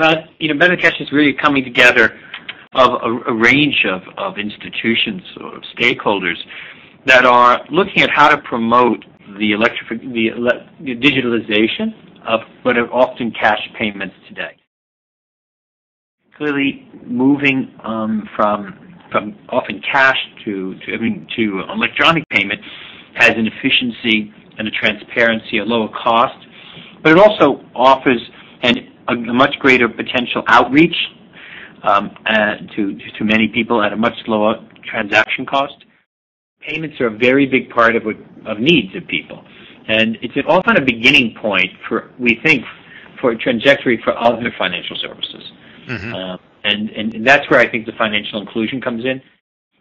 But Better Cash is really coming together of a range of institutions or stakeholders that are looking at how to promote the digitalization of what are often cash payments today. Clearly, moving from often cash to electronic payment has an efficiency and a transparency, a lower cost, but it also offers a much greater potential outreach to many people at a much lower transaction cost. Payments are a very big part of needs of people, and it's often a beginning point we think, for a trajectory for other financial services. Mm-hmm. And that's where I think the financial inclusion comes in.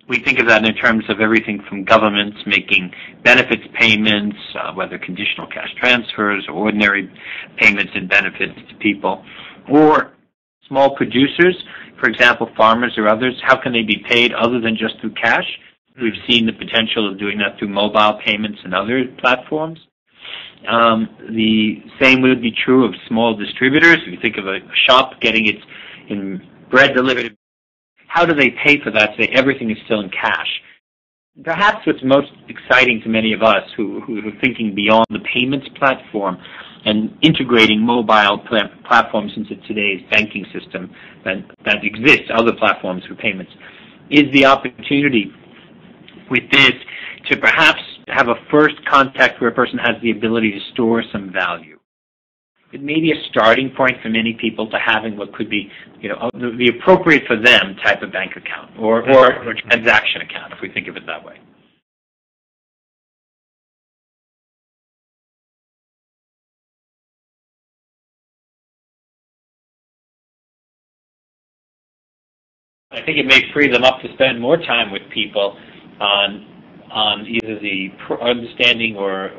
We think of that in terms of everything from governments making benefits payments, whether conditional cash transfers or ordinary payments and benefits to people, or small producers, for example, farmers or others. How can they be paid other than just through cash? We've seen the potential of doing that through mobile payments and other platforms. The same would be true of small distributors. If you think of a shop getting its bread delivered, how do they pay for that? Say everything is still in cash. Perhaps what's most exciting to many of us who are thinking beyond the payments platform and integrating mobile platforms into today's banking system that exists, other platforms for payments, is the opportunity with this to perhaps have a first contact where a person has the ability to store some value. It may be a starting point for many people to having what could be, the appropriate for them type of bank account or transaction account, if we think of it that way. I think it may free them up to spend more time with people on either the understanding or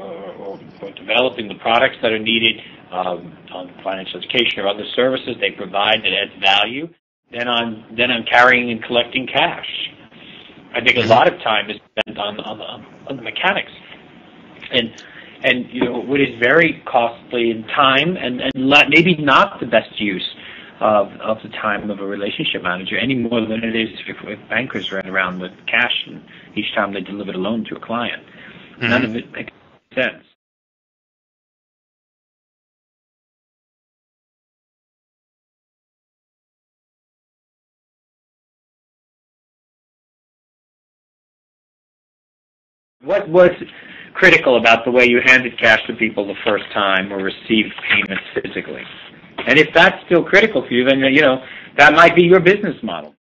developing the products that are needed on financial education or other services they provide that adds value, than on carrying and collecting cash. I think a lot of time is spent on the mechanics, and what is very costly in time and maybe not the best use of the time of a relationship manager any more than it is if bankers ran around with cash and each time they delivered a loan to a client. Mm-hmm. None of it makes sense. What was critical about the way you handed cash to people the first time or received payments physically? And if that's still critical for you, then, that might be your business model.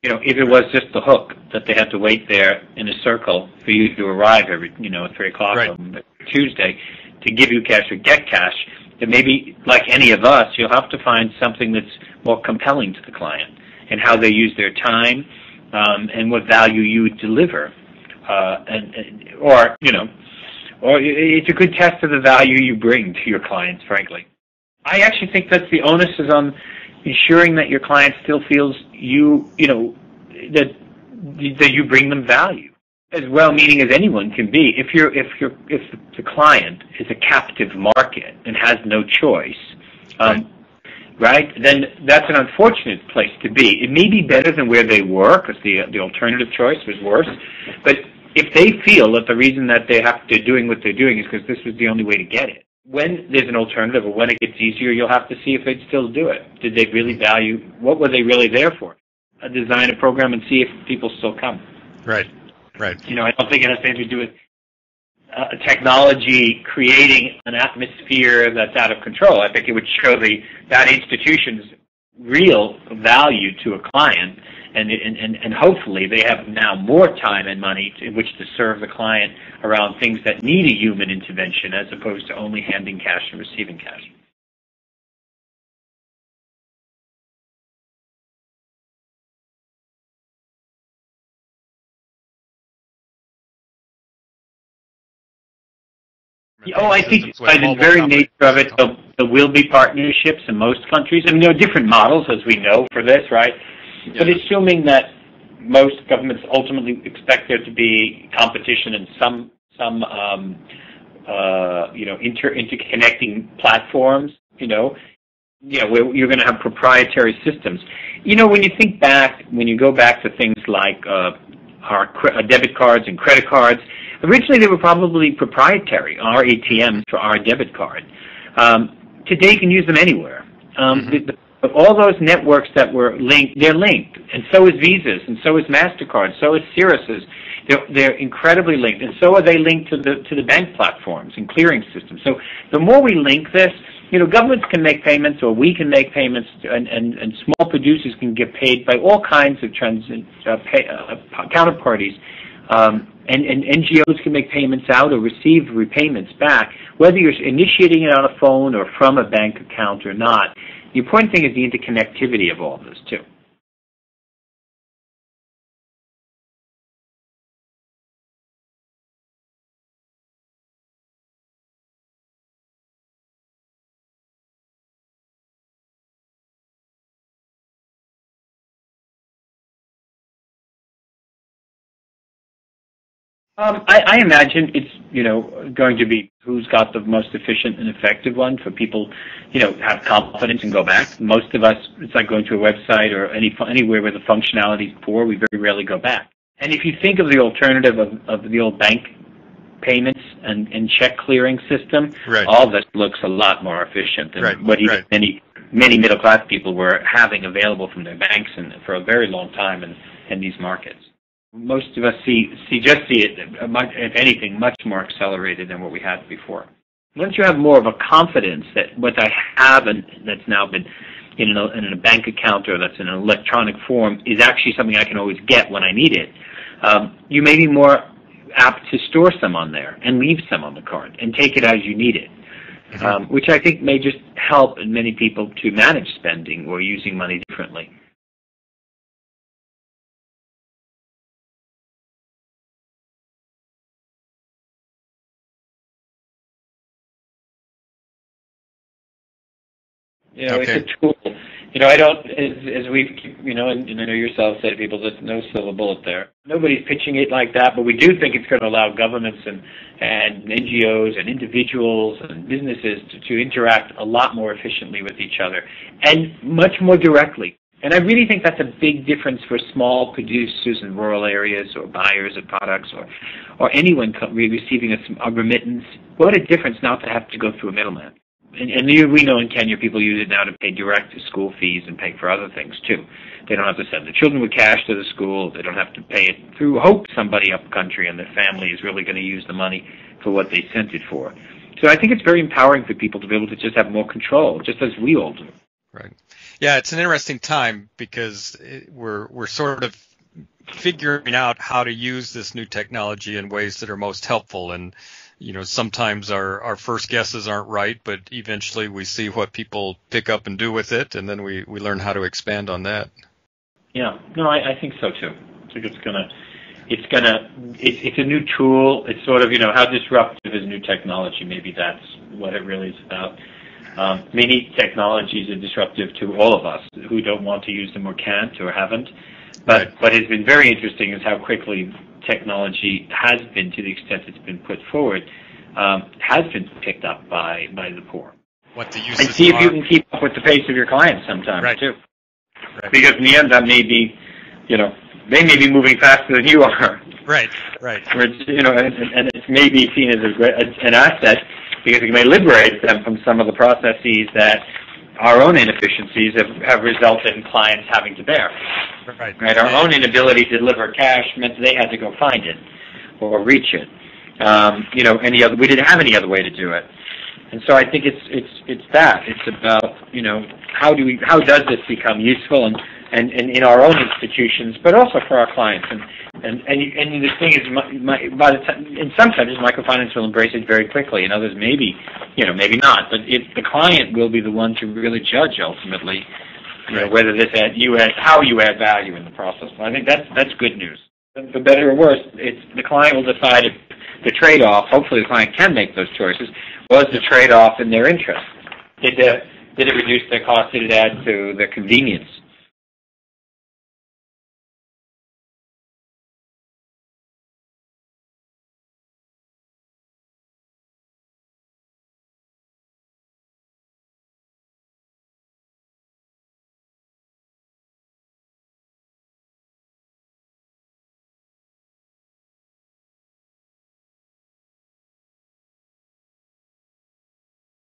If it was just the hook that they had to wait there in a circle for you to arrive every, at 3 o'clock right. on Tuesday to give you cash or get cash, then maybe, like any of us, you'll have to find something that's more compelling to the client and how they use their time and what value you would deliver. Or it's a good test of the value you bring to your clients, frankly. I actually think that the onus is on ensuring that your client still feels that you bring them value, as well-meaning as anyone can be. If the client is a captive market and has no choice, right, then that's an unfortunate place to be. It may be better than where they were because the alternative choice was worse, but if they feel that the reason that they're doing what they're doing is because this was the only way to get it, when there's an alternative or when it gets easier, you'll have to see if they'd still do it. Did they really value, what were they really there for? Design a program and see if people still come. Right. I don't think it has anything to do with technology creating an atmosphere that's out of control. I think it would show that institution's real value to a client, and hopefully they have now more time and money in which to serve the client around things that need a human intervention as opposed to only handing cash and receiving cash. I think by the very nature of it, there will be partnerships in most countries. I mean, there are different models, as we know, for this, right? Yeah. But assuming that most governments ultimately expect there to be competition and some interconnecting platforms, where you're going to have proprietary systems. When you go back to things like our debit cards and credit cards, originally they were probably proprietary, our ATMs for our debit card. Today you can use them anywhere. All those networks that were linked, they're linked, and so is Visa's, and so is MasterCard, so is Cirrus's. They're incredibly linked, and so are they linked to the bank platforms and clearing systems. So the more we link this, governments can make payments, or we can make payments, and small producers can get paid by all kinds of counterparties, and NGOs can make payments out or receive repayments back, whether you're initiating it on a phone or from a bank account or not. The important thing is the interconnectivity of all this, too. I imagine it's, going to be who's got the most efficient and effective one for people, have confidence and go back. Most of us, it's like going to a website or anywhere where the functionality is poor, we very rarely go back. And if you think of the alternative of the old bank payments and check clearing system, all this looks a lot more efficient than what even many middle-class people were having available from their banks for a very long time in these markets. Most of us see it, if anything, much more accelerated than what we had before. Once you have more of a confidence that what I have and that's now been in a bank account or that's in an electronic form is actually something I can always get when I need it, you may be more apt to store some on there and leave some on the card and take it as you need it, which I think may just help many people to manage spending or using money differently. It's a tool. I don't, as we've, and I know yourself said to people, there's no silver bullet there. Nobody's pitching it like that, but we do think it's going to allow governments and NGOs and individuals and businesses to interact a lot more efficiently with each other and much more directly. And I really think that's a big difference for small producers in rural areas or buyers of products or anyone receiving a remittance. What a difference not to have to go through a middleman. And we know in Kenya people use it now to pay direct to school fees and pay for other things too. They don't have to send the children with cash to the school. They don't have to pay it through somebody up country and their family is really going to use the money for what they sent it for. So I think it's very empowering for people to be able to just have more control, just as we all do. Right. Yeah, it's an interesting time because we're sort of figuring out how to use this new technology in ways that are most helpful. And sometimes our first guesses aren't right, but eventually we see what people pick up and do with it, and then we learn how to expand on that. Yeah, no, I think so too. I think it's a new tool. It's sort of, how disruptive is new technology? Maybe that's what it really is about. Many technologies are disruptive to all of us who don't want to use them or can't or haven't. But it's been very interesting is how quickly technology has been, to the extent it's been put forward, has been picked up by the poor. What the uses and see if you can keep up with the pace of your clients sometimes too. Right. Because in the end, that may be, they may be moving faster than you are. Right. Where it's, and it may be seen as an asset because it may liberate them from some of the processes that our own inefficiencies have resulted in clients having to bear. Right. Our own inability to deliver cash meant they had to go find it or reach it. We didn't have any other way to do it. And so I think it's that. It's about, how does this become useful and in our own institutions, but also for our clients. And the thing is, by the time, in some countries, microfinance will embrace it very quickly. In others, maybe not. But the client will be the one to really judge ultimately, whether how you add value in the process. And I think that's good news. For better or worse, the client will decide if the trade-off. Hopefully, the client can make those choices. Was the trade-off in their interest? Did it reduce their cost? Did it add to their convenience?